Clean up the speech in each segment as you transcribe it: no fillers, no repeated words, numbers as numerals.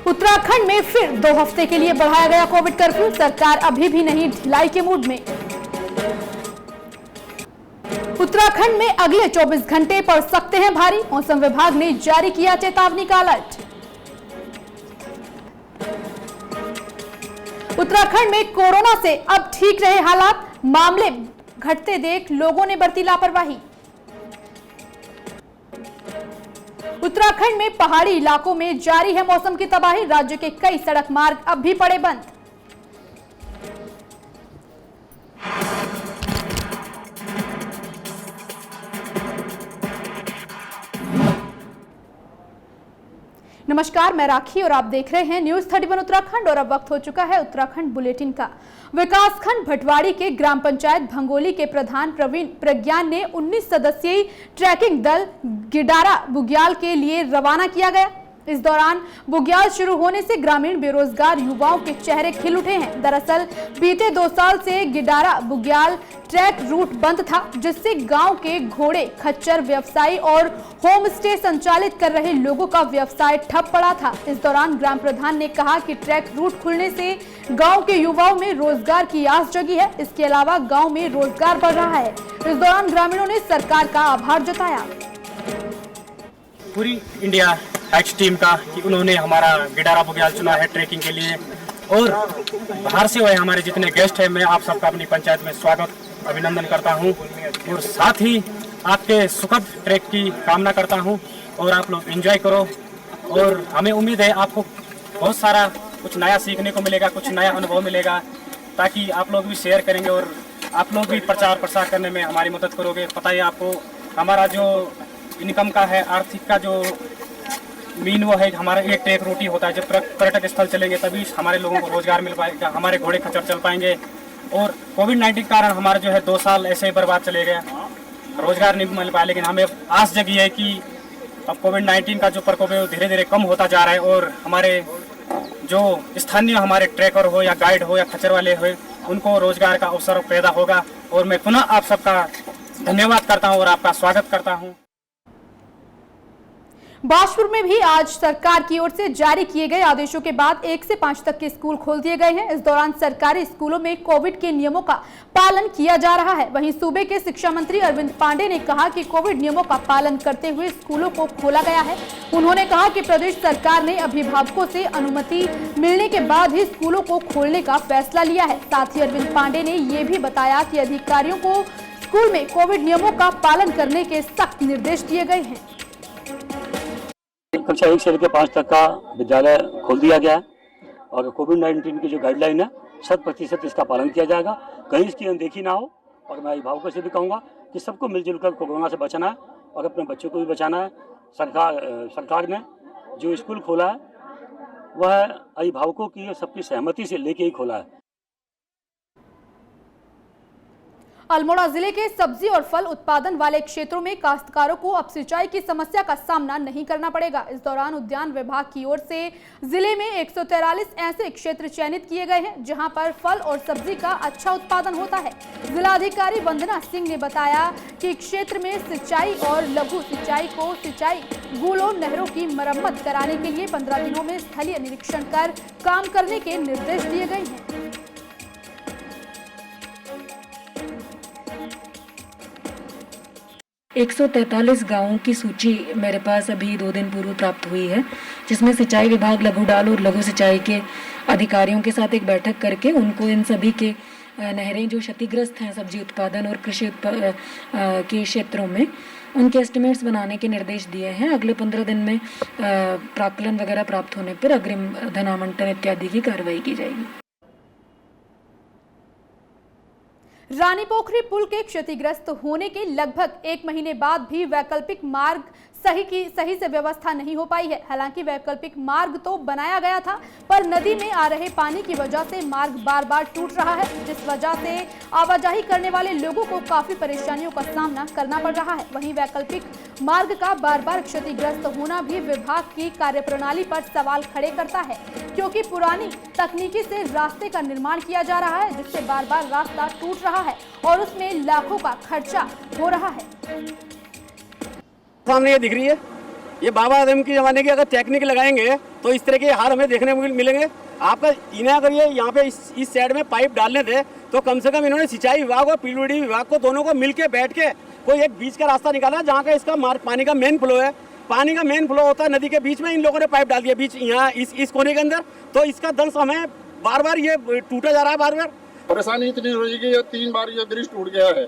उत्तराखंड में फिर 2 हफ्ते के लिए बढ़ाया गया कोविड कर्फ्यू। सरकार अभी भी नहीं ढिलाई के मूड में। उत्तराखंड में अगले 24 घंटे पड़ सकते हैं भारी। मौसम विभाग ने जारी किया चेतावनी का अलर्ट। उत्तराखंड में कोरोना से अब ठीक रहे हालात। मामले घटते देख लोगों ने बरती लापरवाही। उत्तराखंड में पहाड़ी इलाकों में जारी है मौसम की तबाही। राज्य के कई सड़क मार्ग अब भी पड़े बंद। नमस्कार, मैं राखी और आप देख रहे हैं न्यूज 31 उत्तराखंड। और अब वक्त हो चुका है उत्तराखंड बुलेटिन का। विकासखंड भटवाड़ी के ग्राम पंचायत भंगोली के प्रधान प्रवीण प्रज्ञान ने 19 सदस्यीय ट्रैकिंग दल गिडारा बुग्याल के लिए रवाना किया गया। इस दौरान बुग्याल शुरू होने से ग्रामीण बेरोजगार युवाओं के चेहरे खिल उठे हैं। दरअसल बीते 2 साल से गिडारा बुग्याल ट्रैक रूट बंद था, जिससे गांव के घोड़े खच्चर व्यवसायी और होम स्टे संचालित कर रहे लोगों का व्यवसाय ठप पड़ा था। इस दौरान ग्राम प्रधान ने कहा कि ट्रैक रूट खुलने से गांव के युवाओं में रोजगार की आस जगी है। इसके अलावा गांव में रोजगार बढ़ रहा है। इस दौरान ग्रामीणों ने सरकार का आभार जताया। पूरी इंडिया एक्स टीम का कि उन्होंने हमारा गिडारा बुग्याल चुना है ट्रैकिंग के लिए, और बाहर से हुए हमारे जितने गेस्ट हैं, मैं आप सबका अपनी पंचायत में स्वागत अभिनंदन करता हूं और साथ ही आपके सुखद ट्रैक की कामना करता हूं। और आप लोग एंजॉय करो और हमें उम्मीद है आपको बहुत सारा कुछ नया सीखने को मिलेगा, कुछ नया अनुभव मिलेगा, ताकि आप लोग भी शेयर करेंगे और आप लोग भी प्रचार प्रसार करने में हमारी मदद करोगे। पता ही आपको हमारा जो इनकम का है, आर्थिक का जो मीन वो है, हमारा एक ट्रैक रूट ही होता है। जब पर्यटक स्थल चलेंगे तभी हमारे लोगों को रोजगार मिल पाएगा, हमारे घोड़े खच्चर चल पाएंगे। और कोविड-19 के कारण हमारे जो है 2 साल ऐसे ही बर्बाद चले गए, रोजगार नहीं मिल पाया। लेकिन हमें आस जगी है कि अब कोविड-19 का जो प्रकोप है वो धीरे धीरे कम होता जा रहा है और हमारे जो स्थानीय हमारे ट्रैकर हो या गाइड हो या खच्चर वाले हो, उनको रोजगार का अवसर पैदा होगा। और मैं पुनः आप सबका धन्यवाद करता हूँ और आपका स्वागत करता हूँ। बाजपुर में भी आज सरकार की ओर से जारी किए गए आदेशों के बाद 1 से 5 तक के स्कूल खोल दिए गए हैं। इस दौरान सरकारी स्कूलों में कोविड के नियमों का पालन किया जा रहा है। वहीं सूबे के शिक्षा मंत्री अरविंद पांडे ने कहा कि कोविड नियमों का पालन करते हुए स्कूलों को खोला गया है। उन्होंने कहा कि प्रदेश सरकार ने अभिभावकों से अनुमति मिलने के बाद ही स्कूलों को खोलने का फैसला लिया है। साथ ही अरविंद पांडे ने ये भी बताया कि अधिकारियों को स्कूल में कोविड नियमों का पालन करने के सख्त निर्देश दिए गए हैं। कक्षा 1 से लेकर 5 तक का विद्यालय खोल दिया गया है और कोविड-19 की जो गाइडलाइन है 100% इसका पालन किया जाएगा। कहीं इसकी अनदेखी ना हो। और मैं अभिभावकों से भी कहूँगा कि सबको मिलजुल कर कोरोना से बचना है और अपने बच्चों को भी बचाना है। सरकार ने जो स्कूल खोला है वह अभिभावकों की सबकी सहमति से लेके ही खोला है। अल्मोड़ा जिले के सब्जी और फल उत्पादन वाले क्षेत्रों में काश्तकारों को अब सिंचाई की समस्या का सामना नहीं करना पड़ेगा। इस दौरान उद्यान विभाग की ओर से जिले में 143 ऐसे क्षेत्र चयनित किए गए हैं जहां पर फल और सब्जी का अच्छा उत्पादन होता है। जिलाधिकारी वंदना सिंह ने बताया कि क्षेत्र में सिंचाई और लघु सिंचाई को सिंचाई गूलों नहरों की मरम्मत कराने के लिए 15 दिनों में स्थलीय निरीक्षण कर काम करने के निर्देश दिए गए हैं। 143 गांवों की सूची मेरे पास अभी 2 दिन पूर्व प्राप्त हुई है, जिसमें सिंचाई विभाग लघु डाल और लघु सिंचाई के अधिकारियों के साथ एक बैठक करके उनको इन सभी के नहरें जो क्षतिग्रस्त हैं सब्जी उत्पादन और कृषि के क्षेत्रों में, उनके एस्टिमेट्स बनाने के निर्देश दिए हैं। अगले 15 दिन में प्राक्कलन वगैरह प्राप्त होने पर अग्रिम धनावंटन इत्यादि की कार्रवाई की जाएगी। रानीपोखरी पुल के क्षतिग्रस्त होने के लगभग 1 महीने बाद भी वैकल्पिक मार्ग सही से व्यवस्था नहीं हो पाई है। हालांकि वैकल्पिक मार्ग तो बनाया गया था, पर नदी में आ रहे पानी की वजह से मार्ग बार बार टूट रहा है, जिस वजह से आवाजाही करने वाले लोगों को काफी परेशानियों का सामना करना पड़ रहा है। वहीं वैकल्पिक मार्ग का बार बार क्षतिग्रस्त होना भी विभाग की कार्यप्रणाली पर सवाल खड़े करता है, क्योंकि पुरानी तकनीकी से रास्ते का निर्माण किया जा रहा है, जिससे बार बार रास्ता टूट रहा है और उसमें लाखों का खर्चा हो रहा है। सामने ये दिख रही है, ये बाबा आदम के ज़माने के अगर टेक्निक लगाएंगे तो इस तरह के हाल हमें देखने को मिलेंगे। आपका इन्हें अगर ये यहाँ पे इस साइड में पाइप डालने थे तो कम से कम इन्होंने सिंचाई विभाग और पीडब्ल्यूडी विभाग को दोनों को मिल के बैठ के कोई एक बीच का रास्ता निकाला जहाँ का इसका पानी का मेन फ्लो है। पानी का मेन फ्लो होता है नदी के बीच में, इन लोगों ने पाइप डाल दिया बीच यहाँ इस कोने के अंदर, तो इसका दंश हमें बार बार ये टूटा जा रहा है। बार बार परेशानी इतनी हो रही है कि 3 बार ये ब्रिज टूट गया है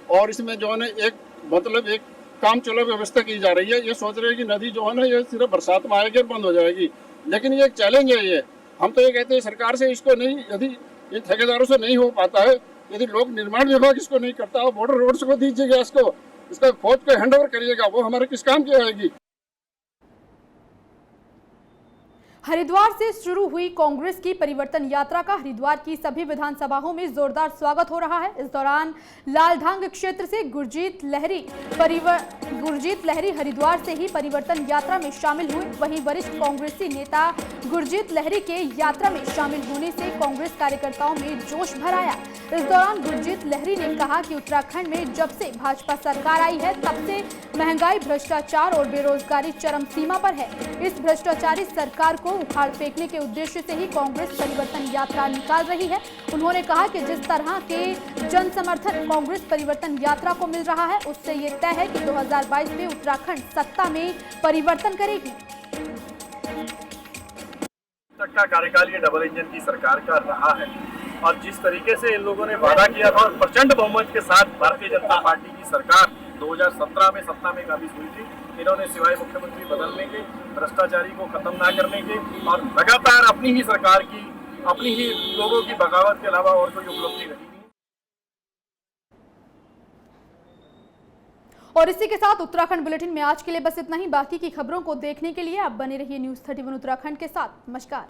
और इसमें जो है ना एक काम चलो व्यवस्था की जा रही है। ये सोच रहे हैं कि नदी जो है ना ये सिर्फ बरसात में आएगी और बंद हो जाएगी, लेकिन ये एक चैलेंज है। ये हम तो ये कहते हैं सरकार से इसको नहीं, यदि इन ठेकेदारों से नहीं हो पाता है, यदि लोग निर्माण विभाग इसको नहीं करता, बॉर्डर रोड्स को दीजिएगा, इसका फौज को हैंडओवर करिएगा, वो हमारे किस काम की आएगी। हरिद्वार से शुरू हुई कांग्रेस की परिवर्तन यात्रा का हरिद्वार की सभी विधानसभाओं में जोरदार स्वागत हो रहा है। इस दौरान लालढांग क्षेत्र से गुरजीत लहरी हरिद्वार से ही परिवर्तन यात्रा में शामिल हुए। वहीं वरिष्ठ कांग्रेसी नेता गुरजीत लहरी के यात्रा में शामिल होने से कांग्रेस कार्यकर्ताओं में जोश भर आया। इस दौरान गुरजीत लहरी ने कहा कि उत्तराखंड में जब से भाजपा सरकार आई है तब से महंगाई, भ्रष्टाचार और बेरोजगारी चरम सीमा पर है। इस भ्रष्टाचारी सरकार को उखाड़ फेंकने के उद्देश्य से ही कांग्रेस परिवर्तन यात्रा निकाल रही है। उन्होंने कहा कि जिस तरह के जन समर्थन कांग्रेस परिवर्तन यात्रा को मिल रहा है उससे ये तय है कि 2022 में उत्तराखंड सत्ता में परिवर्तन करेगी। तक का कार्यकाल ये डबल इंजन की सरकार का रहा है और जिस तरीके से इन लोगों ने वादा किया था और प्रचंड बहुमत के साथ भारतीय जनता पार्टी की सरकार 2017 में सत्ता में काबिज हुई थी, इन्होंने सिवाय मुख्यमंत्री बदलने के, भ्रष्टाचारी को खत्म ना करने के और लगातार अपनी ही सरकार की, अपनी ही लोगों की बगावत के अलावा और कोई उपलब्धि रही नहीं। और इसी के साथ उत्तराखंड बुलेटिन में आज के लिए बस इतना ही। बाकी की खबरों को देखने के लिए आप बने रहिए न्यूज़ 31 उत्तराखंड के साथ। नमस्कार।